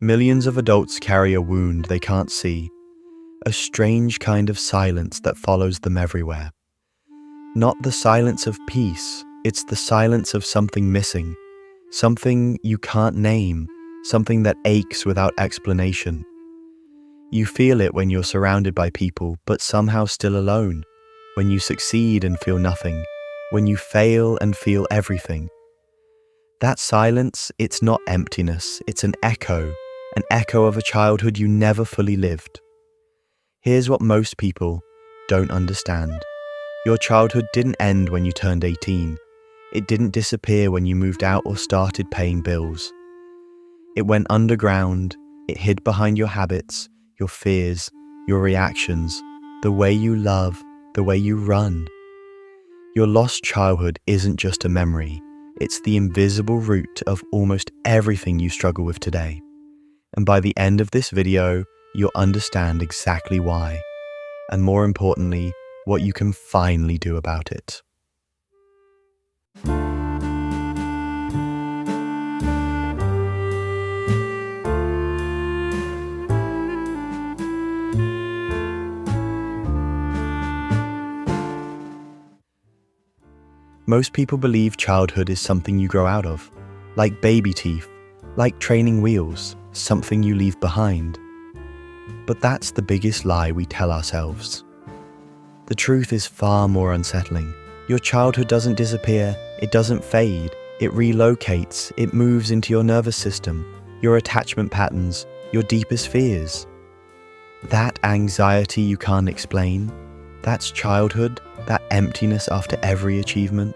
Millions of adults carry a wound they can't see, a strange kind of silence that follows them everywhere. Not the silence of peace, it's the silence of something missing, something you can't name, something that aches without explanation. You feel it when you're surrounded by people, but somehow still alone, when you succeed and feel nothing, when you fail and feel everything. That silence, it's not emptiness, it's an echo of a childhood you never fully lived. Here's what most people don't understand. Your childhood didn't end when you turned 18. It didn't disappear when you moved out or started paying bills. It went underground, it hid behind your habits, your fears, your reactions, the way you love, the way you run. Your lost childhood isn't just a memory, it's the invisible root of almost everything you struggle with today. And by the end of this video, you'll understand exactly why, and more importantly, what you can finally do about it. Most people believe childhood is something you grow out of, like baby teeth, like training wheels, something you leave behind. But that's the biggest lie we tell ourselves. The truth is far more unsettling. Your childhood doesn't disappear, it doesn't fade, it relocates, it moves into your nervous system, your attachment patterns, your deepest fears. That anxiety you can't explain, that's childhood, that emptiness after every achievement.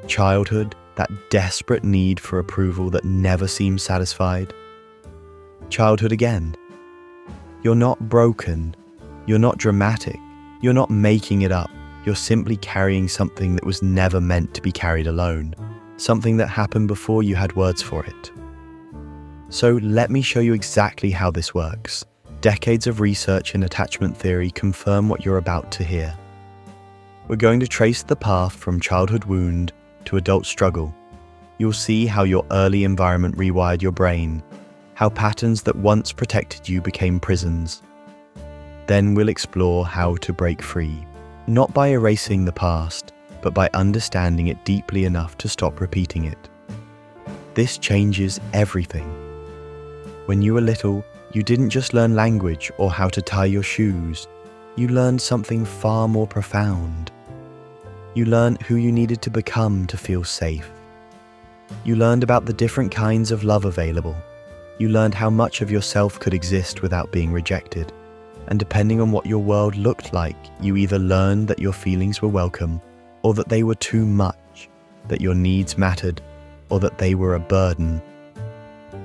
Childhood, that desperate need for approval that never seems satisfied. Childhood again. You're not broken, you're not dramatic, you're not making it up, you're simply carrying something that was never meant to be carried alone, something that happened before you had words for it. So let me show you exactly how this works. Decades of research in attachment theory confirm what you're about to hear. We're going to trace the path from childhood wound to adult struggle. You'll see how your early environment rewired your brain, how patterns that once protected you became prisons. Then we'll explore how to break free, not by erasing the past, but by understanding it deeply enough to stop repeating it. This changes everything. When you were little, you didn't just learn language or how to tie your shoes. You learned something far more profound. You learned who you needed to become to feel safe. You learned about the different kinds of love available. You learned how much of yourself could exist without being rejected. And depending on what your world looked like, you either learned that your feelings were welcome, or that they were too much, that your needs mattered, or that they were a burden.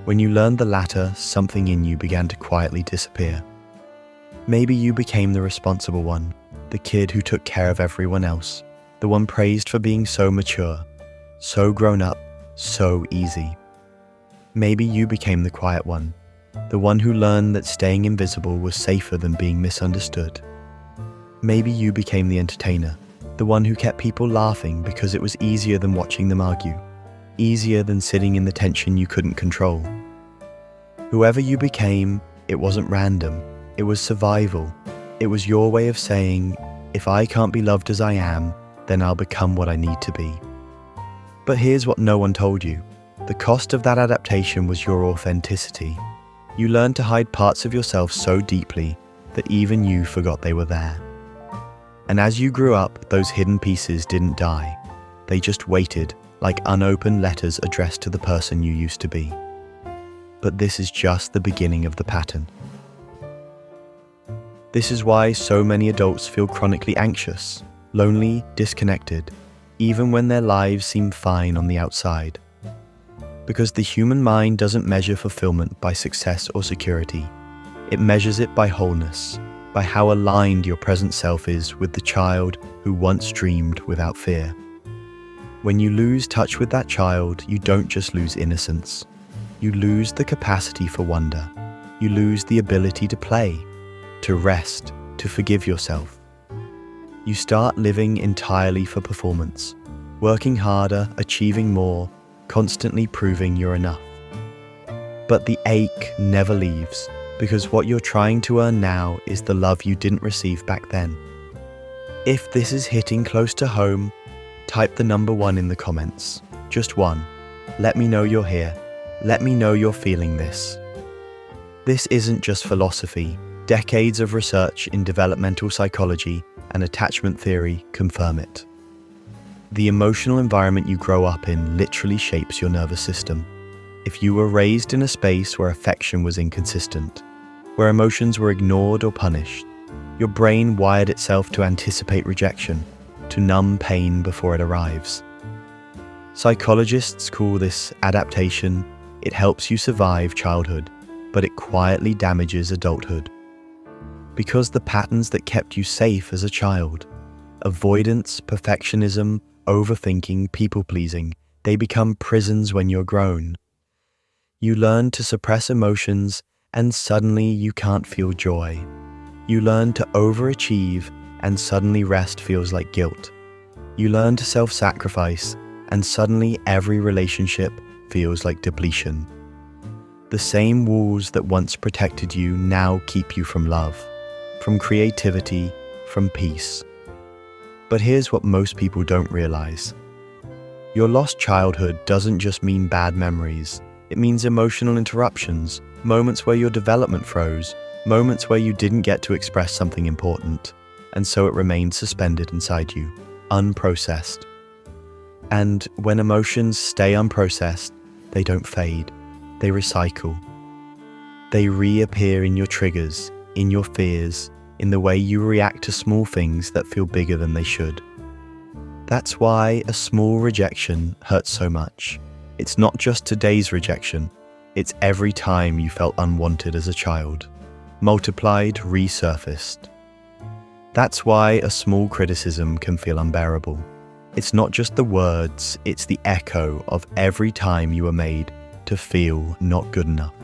When you learned the latter, something in you began to quietly disappear. Maybe you became the responsible one, the kid who took care of everyone else, the one praised for being so mature, so grown up, so easy. Maybe you became the quiet one, the one who learned that staying invisible was safer than being misunderstood. Maybe you became the entertainer, the one who kept people laughing because it was easier than watching them argue, easier than sitting in the tension you couldn't control. Whoever you became, it wasn't random, it was survival. It was your way of saying, if I can't be loved as I am, then I'll become what I need to be. But here's what no one told you. The cost of that adaptation was your authenticity. You learned to hide parts of yourself so deeply that even you forgot they were there. And as you grew up, those hidden pieces didn't die. They just waited, like unopened letters addressed to the person you used to be. But this is just the beginning of the pattern. This is why so many adults feel chronically anxious, lonely, disconnected, even when their lives seem fine on the outside. Because the human mind doesn't measure fulfillment by success or security. It measures it by wholeness, by how aligned your present self is with the child who once dreamed without fear. When you lose touch with that child, you don't just lose innocence. You lose the capacity for wonder. You lose the ability to play, to rest, to forgive yourself. You start living entirely for performance, working harder, achieving more, constantly proving you're enough. But the ache never leaves, because what you're trying to earn now is the love you didn't receive back then. If this is hitting close to home, type the number 1 in the comments. Just 1. Let me know you're here. Let me know you're feeling this. This isn't just philosophy. Decades of research in developmental psychology and attachment theory confirm it. The emotional environment you grow up in literally shapes your nervous system. If you were raised in a space where affection was inconsistent, where emotions were ignored or punished, your brain wired itself to anticipate rejection, to numb pain before it arrives. Psychologists call this adaptation. It helps you survive childhood, but it quietly damages adulthood. Because the patterns that kept you safe as a child, avoidance, perfectionism, overthinking, people-pleasing, they become prisons when you're grown. You learn to suppress emotions, and suddenly you can't feel joy. You learn to overachieve, and suddenly rest feels like guilt. You learn to self-sacrifice, and suddenly every relationship feels like depletion. The same walls that once protected you now keep you from love, from creativity, from peace. But here's what most people don't realize. Your lost childhood doesn't just mean bad memories. It means emotional interruptions, moments where your development froze, moments where you didn't get to express something important, and so it remained suspended inside you, unprocessed. And when emotions stay unprocessed, they don't fade, they recycle. They reappear in your triggers, in your fears, in the way you react to small things that feel bigger than they should. That's why a small rejection hurts so much. It's not just today's rejection, it's every time you felt unwanted as a child, multiplied, resurfaced. That's why a small criticism can feel unbearable. It's not just the words, it's the echo of every time you were made to feel not good enough.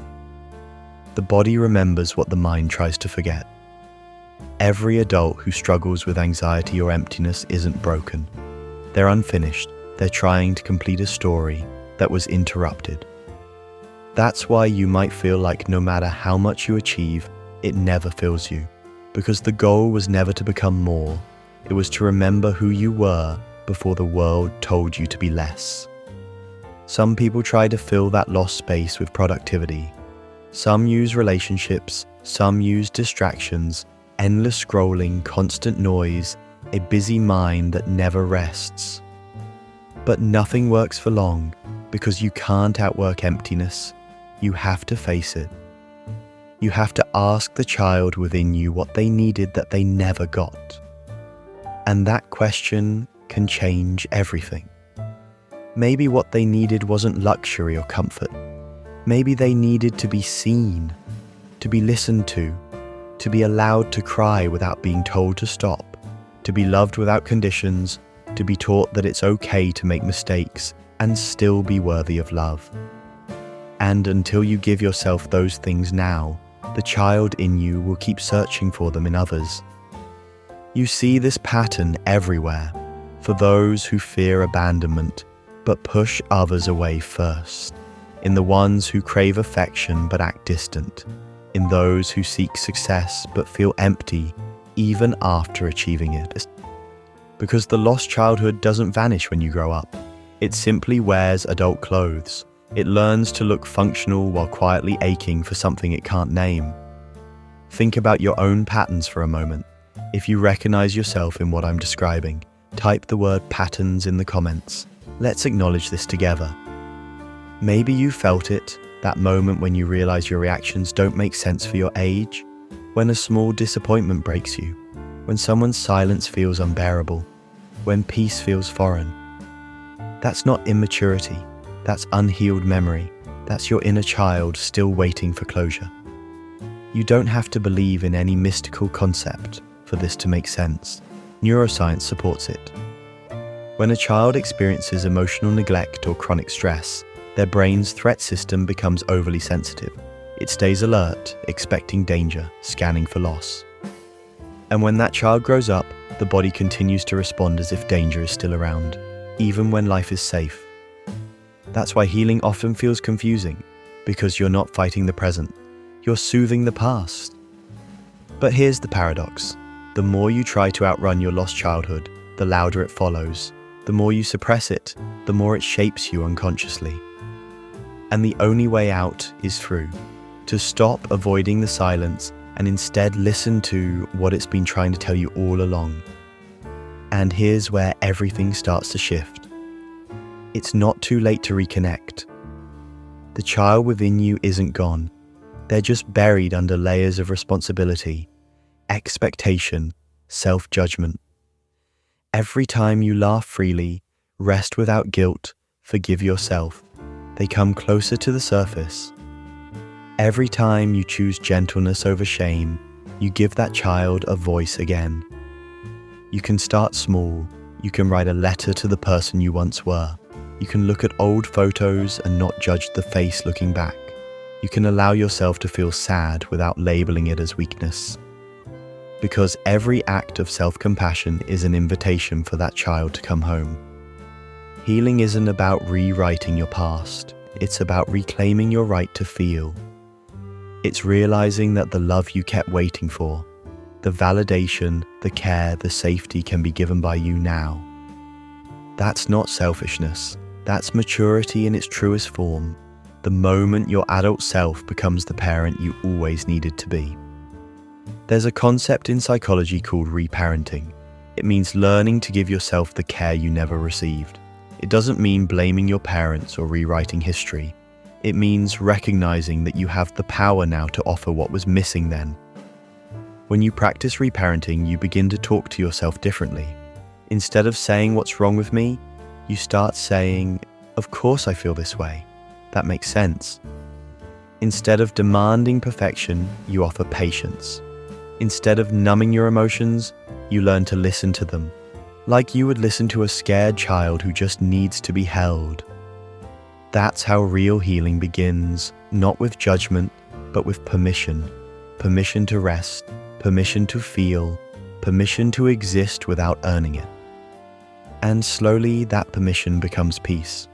The body remembers what the mind tries to forget. Every adult who struggles with anxiety or emptiness isn't broken. They're unfinished. They're trying to complete a story that was interrupted. That's why you might feel like no matter how much you achieve, it never fills you. Because the goal was never to become more. It was to remember who you were before the world told you to be less. Some people try to fill that lost space with productivity. Some use relationships, some use distractions, endless scrolling, constant noise, a busy mind that never rests. But nothing works for long, because you can't outwork emptiness. You have to face it. You have to ask the child within you what they needed that they never got. And that question can change everything. Maybe what they needed wasn't luxury or comfort. Maybe they needed to be seen, to be listened to be allowed to cry without being told to stop, to be loved without conditions, to be taught that it's okay to make mistakes and still be worthy of love. And until you give yourself those things now, the child in you will keep searching for them in others. You see this pattern everywhere, for those who fear abandonment but push others away first, in the ones who crave affection but act distant, in those who seek success but feel empty even after achieving it. Because the lost childhood doesn't vanish when you grow up. It simply wears adult clothes. It learns to look functional while quietly aching for something it can't name. Think about your own patterns for a moment. If you recognize yourself in what I'm describing, type the word patterns in the comments. Let's acknowledge this together. Maybe you felt it, that moment when you realize your reactions don't make sense for your age, when a small disappointment breaks you, when someone's silence feels unbearable, when peace feels foreign. That's not immaturity. That's unhealed memory. That's your inner child still waiting for closure. You don't have to believe in any mystical concept for this to make sense. Neuroscience supports it. When a child experiences emotional neglect or chronic stress, their brain's threat system becomes overly sensitive. It stays alert, expecting danger, scanning for loss. And when that child grows up, the body continues to respond as if danger is still around, even when life is safe. That's why healing often feels confusing. because you're not fighting the present, you're soothing the past. But here's the paradox. The more you try to outrun your lost childhood, the louder it follows. The more you suppress it, the more it shapes you unconsciously. And the only way out is through. To stop avoiding the silence and instead listen to what it's been trying to tell you all along. And here's where everything starts to shift. It's not too late to reconnect. The child within you isn't gone. They're just buried under layers of responsibility, expectation, self-judgment. Every time you laugh freely, rest without guilt, forgive yourself, they come closer to the surface. Every time you choose gentleness over shame, you give that child a voice again. You can start small. You can write a letter to the person you once were. You can look at old photos and not judge the face looking back. You can allow yourself to feel sad without labeling it as weakness. Because every act of self-compassion is an invitation for that child to come home. Healing isn't about rewriting your past. It's about reclaiming your right to feel. It's realizing that the love you kept waiting for, the validation, the care, the safety can be given by you now. That's not selfishness. That's maturity in its truest form. The moment your adult self becomes the parent you always needed to be. There's a concept in psychology called reparenting. It means learning to give yourself the care you never received. It doesn't mean blaming your parents or rewriting history. It means recognizing that you have the power now to offer what was missing then. When you practice reparenting, you begin to talk to yourself differently. Instead of saying what's wrong with me, you start saying, of course I feel this way. That makes sense. Instead of demanding perfection, you offer patience. Instead of numbing your emotions, you learn to listen to them, like you would listen to a scared child who just needs to be held. That's how real healing begins, not with judgment, but with permission. Permission to rest, permission to feel, permission to exist without earning it. And slowly that permission becomes peace.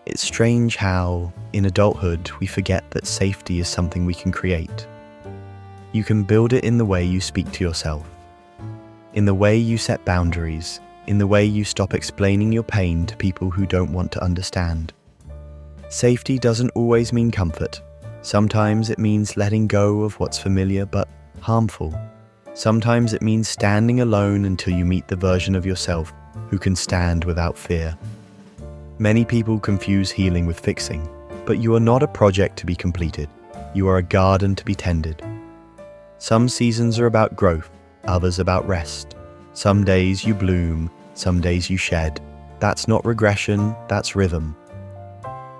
It's strange how, in adulthood, we forget that safety is something we can create. You can build it in the way you speak to yourself, in the way you set boundaries, in the way you stop explaining your pain to people who don't want to understand. Safety doesn't always mean comfort. Sometimes it means letting go of what's familiar but harmful. Sometimes it means standing alone until you meet the version of yourself who can stand without fear. Many people confuse healing with fixing, but you are not a project to be completed. You are a garden to be tended. Some seasons are about growth, others about rest. Some days you bloom, some days you shed. That's not regression, that's rhythm.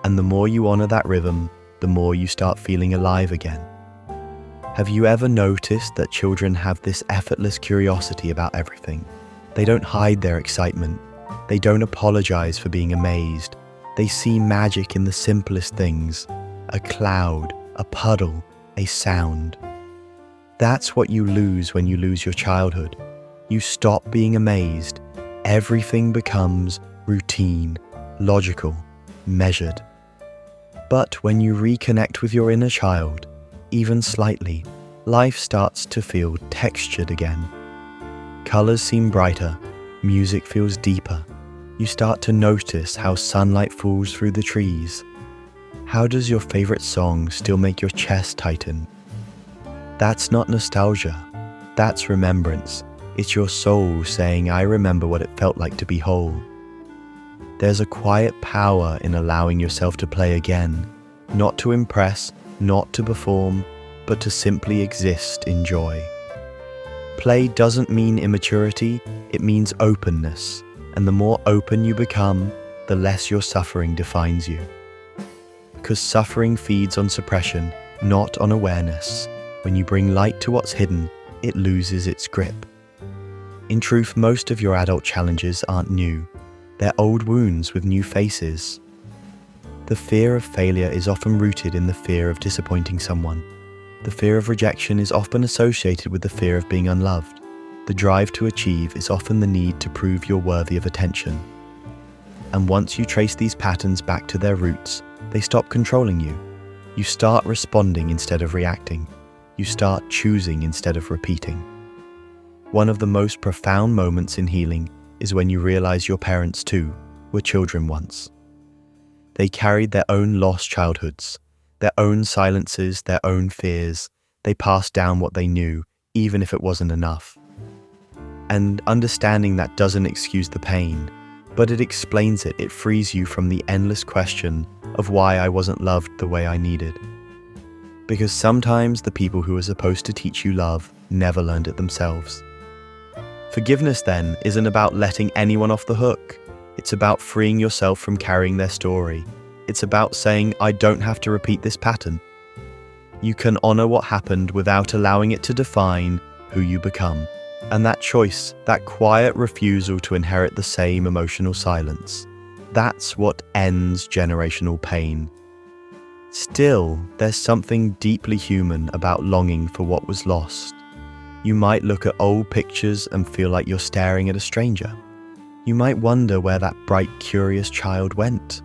And the more you honor that rhythm, the more you start feeling alive again. Have you ever noticed that children have this effortless curiosity about everything? They don't hide their excitement. They don't apologize for being amazed. They see magic in the simplest things. A cloud, a puddle, a sound. That's what you lose when you lose your childhood. You stop being amazed. Everything becomes routine, logical, measured. But when you reconnect with your inner child, even slightly, life starts to feel textured again. Colors seem brighter, music feels deeper. You start to notice how sunlight falls through the trees. How does your favorite song still make your chest tighten? That's not nostalgia, that's remembrance. It's your soul saying, I remember what it felt like to be whole. There's a quiet power in allowing yourself to play again, not to impress, not to perform, but to simply exist in joy. Play doesn't mean immaturity, it means openness, and the more open you become, the less your suffering defines you. Because suffering feeds on suppression, not on awareness. When you bring light to what's hidden, it loses its grip. In truth, most of your adult challenges aren't new. They're old wounds with new faces. The fear of failure is often rooted in the fear of disappointing someone. The fear of rejection is often associated with the fear of being unloved. The drive to achieve is often the need to prove you're worthy of attention. And once you trace these patterns back to their roots, they stop controlling you. You start responding instead of reacting. You start choosing instead of repeating. One of the most profound moments in healing is when you realize your parents too were children once. They carried their own lost childhoods, their own silences, their own fears. They passed down what they knew, even if it wasn't enough. And understanding that doesn't excuse the pain, but it explains it. It frees you from the endless question of why I wasn't loved the way I needed. Because sometimes the people who are supposed to teach you love never learned it themselves. Forgiveness, then, isn't about letting anyone off the hook. It's about freeing yourself from carrying their story. It's about saying, I don't have to repeat this pattern. You can honor what happened without allowing it to define who you become. And that choice, that quiet refusal to inherit the same emotional silence, that's what ends generational pain. Still, there's something deeply human about longing for what was lost. You might look at old pictures and feel like you're staring at a stranger. You might wonder where that bright, curious child went,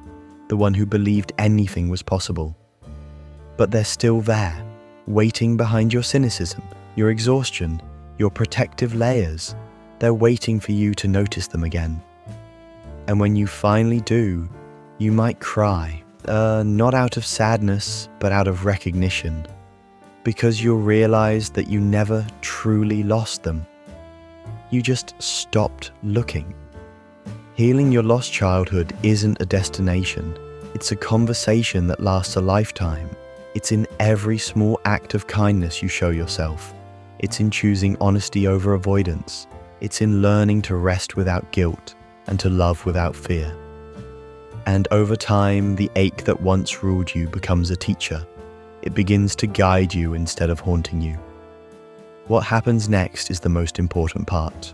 the one who believed anything was possible. But they're still there, waiting behind your cynicism, your exhaustion, your protective layers. They're waiting for you to notice them again. And when you finally do, you might cry, not out of sadness, but out of recognition, because you'll realize that you never truly lost them. You just stopped looking. Healing your lost childhood isn't a destination. It's a conversation that lasts a lifetime. It's in every small act of kindness you show yourself. It's in choosing honesty over avoidance. It's in learning to rest without guilt and to love without fear. And over time, the ache that once ruled you becomes a teacher. It begins to guide you instead of haunting you. What happens next is the most important part.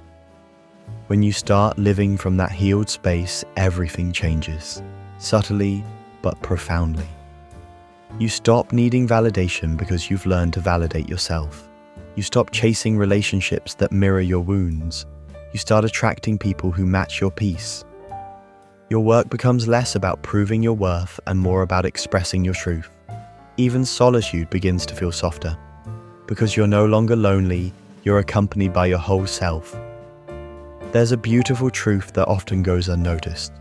When you start living from that healed space, everything changes, subtly but profoundly. You stop needing validation because you've learned to validate yourself. You stop chasing relationships that mirror your wounds. You start attracting people who match your peace. Your work becomes less about proving your worth and more about expressing your truth. Even solitude begins to feel softer. Because you're no longer lonely, you're accompanied by your whole self. There's a beautiful truth that often goes unnoticed.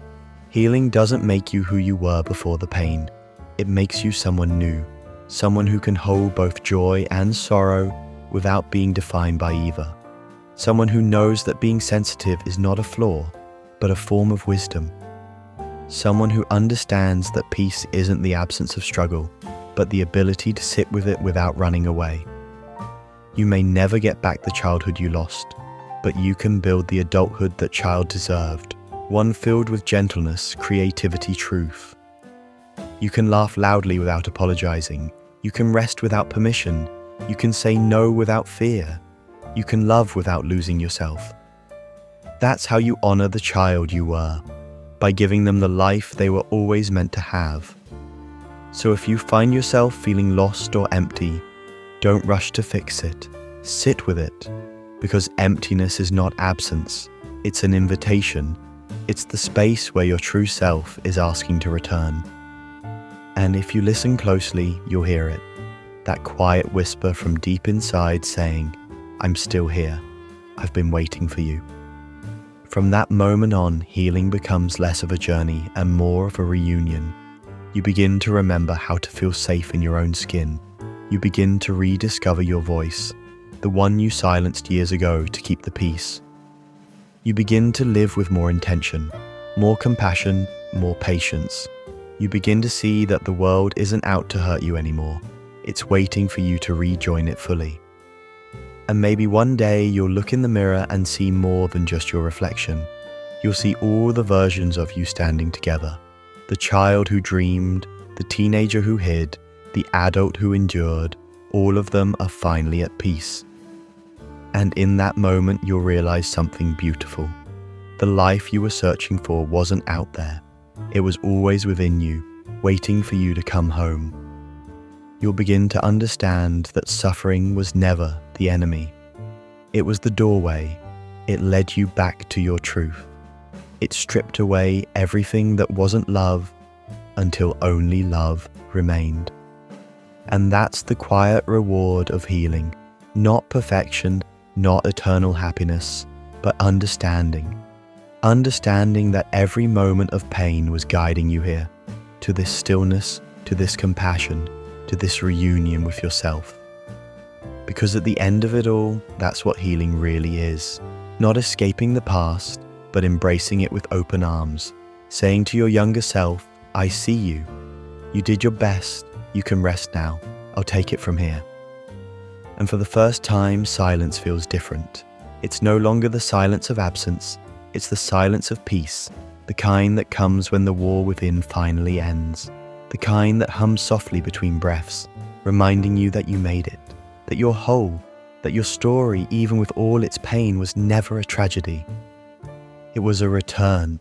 Healing doesn't make you who you were before the pain. It makes you someone new, someone who can hold both joy and sorrow without being defined by either. Someone who knows that being sensitive is not a flaw, but a form of wisdom. Someone who understands that peace isn't the absence of struggle, but the ability to sit with it without running away. You may never get back the childhood you lost, but you can build the adulthood that child deserved, one filled with gentleness, creativity, truth. You can laugh loudly without apologizing. You can rest without permission. You can say no without fear. You can love without losing yourself. That's how you honor the child you were, by giving them the life they were always meant to have. So if you find yourself feeling lost or empty, don't rush to fix it. Sit with it, because emptiness is not absence. It's an invitation. It's the space where your true self is asking to return. And if you listen closely, you'll hear it. That quiet whisper from deep inside saying, I'm still here. I've been waiting for you. From that moment on, healing becomes less of a journey and more of a reunion. You begin to remember how to feel safe in your own skin. You begin to rediscover your voice, the one you silenced years ago to keep the peace. You begin to live with more intention, more compassion, more patience. You begin to see that the world isn't out to hurt you anymore. It's waiting for you to rejoin it fully. And maybe one day you'll look in the mirror and see more than just your reflection. You'll see all the versions of you standing together. The child who dreamed, the teenager who hid, the adult who endured, all of them are finally at peace. And in that moment you'll realize something beautiful. The life you were searching for wasn't out there. It was always within you, waiting for you to come home. You'll begin to understand that suffering was never the enemy. It was the doorway. It led you back to your truth. It stripped away everything that wasn't love until only love remained. And that's the quiet reward of healing. Not perfection, not eternal happiness, but understanding. Understanding that every moment of pain was guiding you here, to this stillness, to this compassion, to this reunion with yourself. Because at the end of it all, that's what healing really is. Not escaping the past, but embracing it with open arms, saying to your younger self, I see you. You did your best. You can rest now. I'll take it from here. And for the first time, silence feels different. It's no longer the silence of absence. It's the silence of peace, the kind that comes when the war within finally ends, the kind that hums softly between breaths, reminding you that you made it, that you're whole, that your story, even with all its pain, was never a tragedy. It was a return